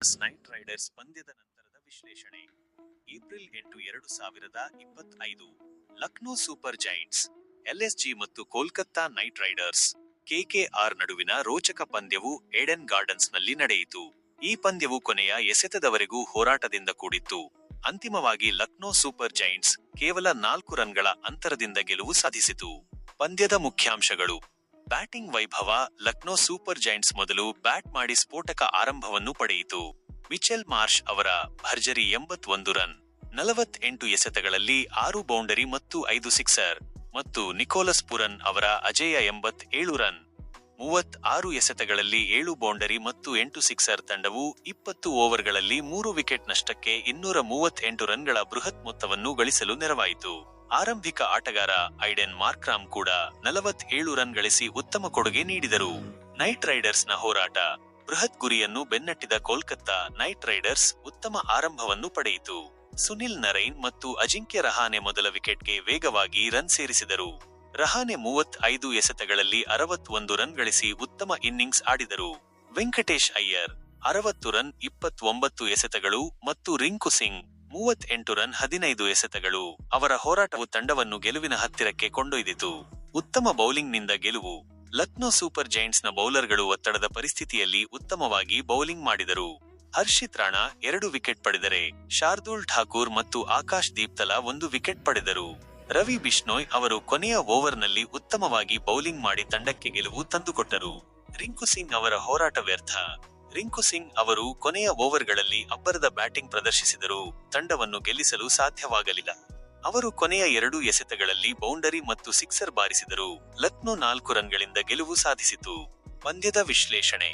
Night Riders ಪಂದ್ಯದ ನಂತರದ ವಿಶ್ಲೇಷಣೆ. April 8, 2025. Lucknow super Giants, LSG ಮತ್ತು ಕೋಲ್ಕತ್ತಾ ನೈಟ್ ರೈಡರ್ಸ್, ಕೆಕೆಆರ್ ನಡುವಿನ ರೋಚಕ ಪಂದ್ಯವು ಏಡೆನ್ ಗಾರ್ಡನ್ಸ್ನಲ್ಲಿ ನಡೆಯಿತು. ಈ ಪಂದ್ಯವು ಕೊನೆಯ ಎಸೆತದವರೆಗೂ ಹೋರಾಟದಿಂದ ಕೂಡಿತ್ತು. ಅಂತಿಮವಾಗಿ ಲಕ್ನೋ ಸೂಪರ್ ಜೈಂಟ್ಸ್ ಕೇವಲ 4 ರನ್ಗಳ ಅಂತರದಿಂದ ಗೆಲುವು ಸಾಧಿಸಿತು. ಪಂದ್ಯದ ಮುಖ್ಯಾಂಶಗಳು. ಬ್ಯಾಟಿಂಗ್ ವೈಭವ. ಲಕ್ನೋ ಸೂಪರ್ ಜೈಂಟ್ಸ್ ಮೊದಲು ಬ್ಯಾಟ್ ಮಾಡಿ ಸ್ಫೋಟಕ ಆರಂಭವನ್ನು ಪಡೆಯಿತು. ಮಿಚೆಲ್ ಮಾರ್ಷ್ ಅವರ ಭರ್ಜರಿ 81 ರನ್, 48 ಎಸೆತಗಳಲ್ಲಿ 6 ಬೌಂಡರಿ ಮತ್ತು 5 ಸಿಕ್ಸರ್, ಮತ್ತು ನಿಕೋಲಸ್ ಪುರನ್ ಅವರ ಅಜೇಯ 87 ರನ್, 36 ಎಸೆತಗಳಲ್ಲಿ 7 ಬೌಂಡರಿ ಮತ್ತು 8 ಸಿಕ್ಸರ್ ತಂಡವು 20 ಓವರ್ಗಳಲ್ಲಿ 3 ವಿಕೆಟ್ ನಷ್ಟಕ್ಕೆ 238 ರನ್ಗಳ ಬೃಹತ್ ಮೊತ್ತವನ್ನು ಗಳಿಸಲು ನೆರವಾಯಿತು. ಆರಂಭಿಕ ಆಟಗಾರ ಐಡೆನ್ ಮಾರ್ಕ್ರಾಮ್ ಕೂಡ 47 ರನ್ ಗಳಿಸಿ ಉತ್ತಮ ಕೊಡುಗೆ ನೀಡಿದರು. ನೈಟ್ ರೈಡರ್ಸ್ನ ಹೋರಾಟ. ಬೃಹತ್ ಗುರಿಯನ್ನು ಬೆನ್ನಟ್ಟಿದ ಕೋಲ್ಕತ್ತಾ ನೈಟ್ ರೈಡರ್ಸ್ ಉತ್ತಮ ಆರಂಭವನ್ನು ಪಡೆಯಿತು. ಸುನಿಲ್ ನರೈನ್ ಮತ್ತು ಅಜಿಂಕ್ಯ ರಹಾನೆ ಮೊದಲ ವಿಕೆಟ್ಗೆ ವೇಗವಾಗಿ ರನ್ ಸೇರಿಸಿದರು. ರಹಾನೆ 35 ಎಸೆತಗಳಲ್ಲಿ 61 ರನ್ ಗಳಿಸಿ ಉತ್ತಮ ಇನ್ನಿಂಗ್ಸ್ ಆಡಿದರು. ವೆಂಕಟೇಶ್ ಅಯ್ಯರ್ 60 ರನ್ 29 ಎಸೆತಗಳು ಮತ್ತು ರಿಂಕು ಸಿಂಗ್ 38 ರನ್ 15 ಎಸೆತಗಳು. ಅವರ ಹೋರಾಟವು ತಂಡವನ್ನು ಗೆಲುವಿನ ಹತ್ತಿರಕ್ಕೆ ಕೊಂಡೊಯ್ದಿತು. ಉತ್ತಮ ಬೌಲಿಂಗ್ನಿಂದ ಗೆಲುವು. ಲಕ್ನೋ ಸೂಪರ್ ಜೈಂಟ್ಸ್ನ ಬೌಲರ್ಗಳು ಒತ್ತಡದ ಪರಿಸ್ಥಿತಿಯಲ್ಲಿ ಉತ್ತಮವಾಗಿ ಬೌಲಿಂಗ್ ಮಾಡಿದರು. ಹರ್ಷಿತ್ ರಾಣಾ 2 ವಿಕೆಟ್ ಪಡೆದರೆ, ಶಾರ್ದೂಲ್ ಠಾಕೂರ್ ಮತ್ತು ಆಕಾಶ್ ದೀಪ್ ತಲಾ 1 ವಿಕೆಟ್ ಪಡೆದರು. ರವಿ ಬಿಷ್ಣೋಯ್ ಅವರು ಕೊನೆಯ ಓವರ್ನಲ್ಲಿ ಉತ್ತಮವಾಗಿ ಬೌಲಿಂಗ್ ಮಾಡಿ ತಂಡಕ್ಕೆ ಗೆಲುವು ತಂದುಕೊಟ್ಟರು. ರಿಂಕು ಸಿಂಗ್ ಅವರ ಹೋರಾಟ ವ್ಯರ್ಥ. ರಿಂಕು ಸಿಂಗ್ ಅವರು ಕೊನೆಯ ಓವರ್ಗಳಲ್ಲಿ ಅಬ್ಬರದ ಬ್ಯಾಟಿಂಗ್ ಪ್ರದರ್ಶಿಸಿದರೂ ತಂಡವನ್ನು ಗೆಲ್ಲಿಸಲು ಸಾಧ್ಯವಾಗಲಿಲ್ಲ. ಅವರು ಕೊನೆಯ 2 ಎಸೆತಗಳಲ್ಲಿ ಬೌಂಡರಿ ಮತ್ತು ಸಿಕ್ಸರ್ ಬಾರಿಸಿದರು. ಲಕ್ನೋ 4 ರನ್ಗಳಿಂದ ಗೆಲುವು ಸಾಧಿಸಿತು. ಪಂದ್ಯದ ವಿಶ್ಲೇಷಣೆ.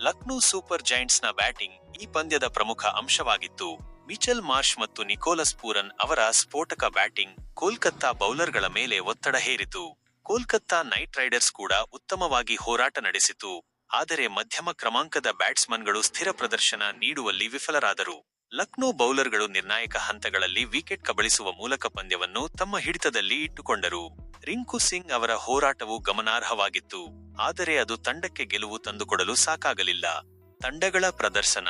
ಲಕ್ನೋ ಸೂಪರ್ ಜೈಂಟ್ಸ್ನ ಬ್ಯಾಟಿಂಗ್ ಈ ಪಂದ್ಯದ ಪ್ರಮುಖ ಅಂಶವಾಗಿತ್ತು. ಮಿಚೆಲ್ ಮಾರ್ಷ್ ಮತ್ತು ನಿಕೋಲಸ್ ಪೂರನ್ ಅವರ ಸ್ಫೋಟಕ ಬ್ಯಾಟಿಂಗ್ ಕೋಲ್ಕತ್ತಾ ಬೌಲರ್ಗಳ ಮೇಲೆ ಒತ್ತಡ ಹೇರಿತು. ಕೋಲ್ಕತ್ತಾ ನೈಟ್ ರೈಡರ್ಸ್ ಕೂಡ ಉತ್ತಮವಾಗಿ ಹೋರಾಟ ನಡೆಸಿತು, ಆದರೆ ಮಧ್ಯಮ ಕ್ರಮಾಂಕದ ಬ್ಯಾಟ್ಸ್ಮನ್ಗಳು ಸ್ಥಿರ ಪ್ರದರ್ಶನ ನೀಡುವಲ್ಲಿ ವಿಫಲರಾದರು. ಲಕ್ನೋ ಬೌಲರ್ಗಳು ನಿರ್ಣಾಯಕ ಹಂತಗಳಲ್ಲಿ ವಿಕೆಟ್ ಕಬಳಿಸುವ ಮೂಲಕ ಪಂದ್ಯವನ್ನು ತಮ್ಮ ಹಿಡಿತದಲ್ಲಿ ಇಟ್ಟುಕೊಂಡರು. ರಿಂಕು ಸಿಂಗ್ ಅವರ ಹೋರಾಟವು ಗಮನಾರ್ಹವಾಗಿತ್ತು, ಆದರೆ ಅದು ತಂಡಕ್ಕೆ ಗೆಲುವು ತಂದುಕೊಡಲು ಸಾಕಾಗಲಿಲ್ಲ. ತಂಡಗಳ ಪ್ರದರ್ಶನ.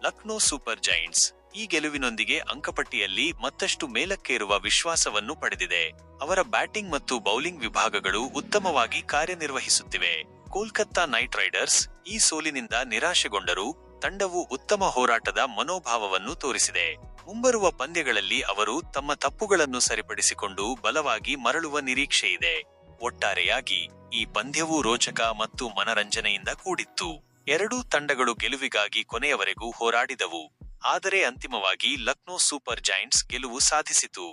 ಲಕ್ನೋ ಸೂಪರ್ ಜೈಂಟ್ಸ್ ಈ ಗೆಲುವಿನೊಂದಿಗೆ ಅಂಕಪಟ್ಟಿಯಲ್ಲಿ ಮತ್ತಷ್ಟು ಮೇಲಕ್ಕೇರುವ ವಿಶ್ವಾಸವನ್ನು ಪಡೆದಿದೆ. ಅವರ ಬ್ಯಾಟಿಂಗ್ ಮತ್ತು ಬೌಲಿಂಗ್ ವಿಭಾಗಗಳು ಉತ್ತಮವಾಗಿ ಕಾರ್ಯನಿರ್ವಹಿಸುತ್ತಿವೆ. ಕೋಲ್ಕತ್ತಾ ನೈಟ್ ರೈಡರ್ಸ್ ಈ ಸೋಲಿನಿಂದ ನಿರಾಶೆಗೊಂಡರೂ ತಂಡವು ಉತ್ತಮ ಹೋರಾಟದ ಮನೋಭಾವವನ್ನು ತೋರಿಸಿದೆ. ಮುಂಬರುವ ಪಂದ್ಯಗಳಲ್ಲಿ ಅವರು ತಮ್ಮ ತಪ್ಪುಗಳನ್ನು ಸರಿಪಡಿಸಿಕೊಂಡು ಬಲವಾಗಿ ಮರಳುವ ನಿರೀಕ್ಷೆಯಿದೆ. ಒಟ್ಟಾರೆಯಾಗಿ ಈ ಪಂದ್ಯವು ರೋಚಕ ಮತ್ತು ಮನರಂಜನೆಯಿಂದ ಕೂಡಿತ್ತು. ಎರಡೂ ತಂಡಗಳು ಗೆಲುವಿಗಾಗಿ ಕೊನೆಯವರೆಗೂ ಹೋರಾಡಿದವು, ಆದರೆ ಅಂತಿಮವಾಗಿ ಲಕ್ನೋ ಸೂಪರ್ ಜೈಂಟ್ಸ್ ಗೆಲುವು ಸಾಧಿಸಿತು.